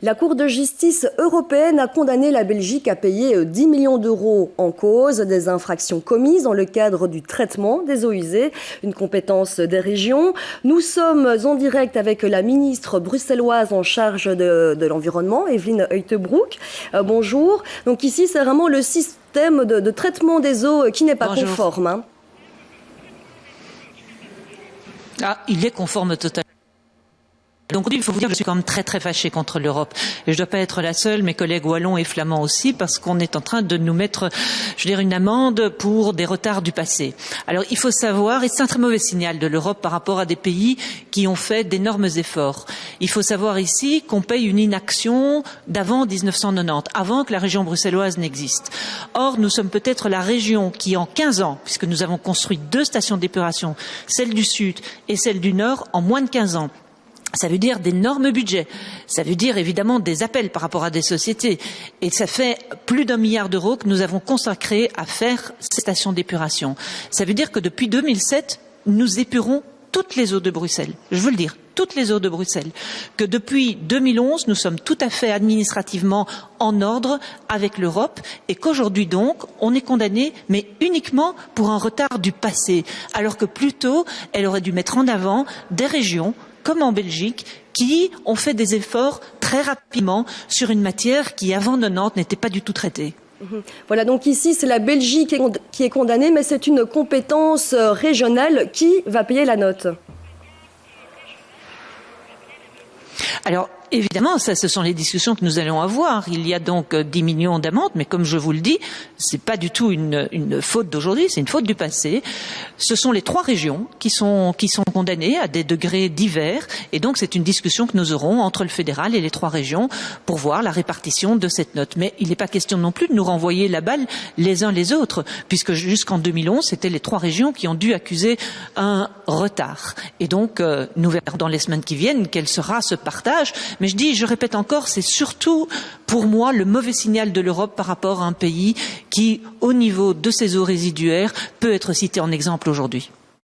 La Cour de justice européenne a condamné la Belgique à payer 10 millions d'euros en cause des infractions commises dans le cadre du traitement des eaux usées, une compétence des régions. Nous sommes en direct avec la ministre bruxelloise en charge de l'environnement, Evelyne Uyttebroek. Bonjour. Donc ici, c'est vraiment le système de traitement des eaux qui n'est pas conforme. Hein. Ah, il est conforme totalement. Donc il faut vous dire que je suis quand même très fâchée contre l'Europe. Et je ne dois pas être la seule, mes collègues wallons et flamands aussi, parce qu'on est en train de nous mettre, je veux dire, une amende pour des retards du passé. Alors il faut savoir, et c'est un très mauvais signal de l'Europe par rapport à des pays qui ont fait d'énormes efforts. Il faut savoir ici qu'on paye une inaction d'avant 1990, avant que la région bruxelloise n'existe. Or, nous sommes peut-être la région qui, en 15 ans, puisque nous avons construit 2 stations d'épuration, celle du Sud et celle du Nord, en moins de 15 ans. Ça veut dire d'énormes budgets. Ça veut dire évidemment des appels par rapport à des sociétés. Et ça fait plus d'1 milliard d'euros que nous avons consacré à faire ces stations d'épuration. Ça veut dire que depuis 2007, nous épurons toutes les eaux de Bruxelles. Je veux le dire, toutes les eaux de Bruxelles. Que depuis 2011, nous sommes tout à fait administrativement en ordre avec l'Europe et qu'aujourd'hui donc, on est condamné, mais uniquement pour un retard du passé. Alors que plutôt, elle aurait dû mettre en avant des régions comme en Belgique, qui ont fait des efforts très rapidement sur une matière qui, avant 90, n'était pas du tout traitée. Voilà, donc ici, c'est la Belgique qui est condamnée, mais c'est une compétence régionale. Qui va payer la note ? Alors, évidemment, ça, ce sont les discussions que nous allons avoir. Il y a donc 10 millions d'amendes, mais comme je vous le dis, c'est pas du tout une faute d'aujourd'hui, c'est une faute du passé. Ce sont les 3 régions qui sont condamnées à des degrés divers, et donc c'est une discussion que nous aurons entre le fédéral et les 3 régions pour voir la répartition de cette note. Mais il n'est pas question non plus de nous renvoyer la balle les uns les autres, puisque jusqu'en 2011, c'était les 3 régions qui ont dû accuser un retard. Et donc, nous verrons dans les semaines qui viennent quel sera ce partage. Mais je répète encore, c'est surtout pour moi le mauvais signal de l'Europe par rapport à un pays qui, au niveau de ses eaux résiduaires, peut être cité en exemple aujourd'hui.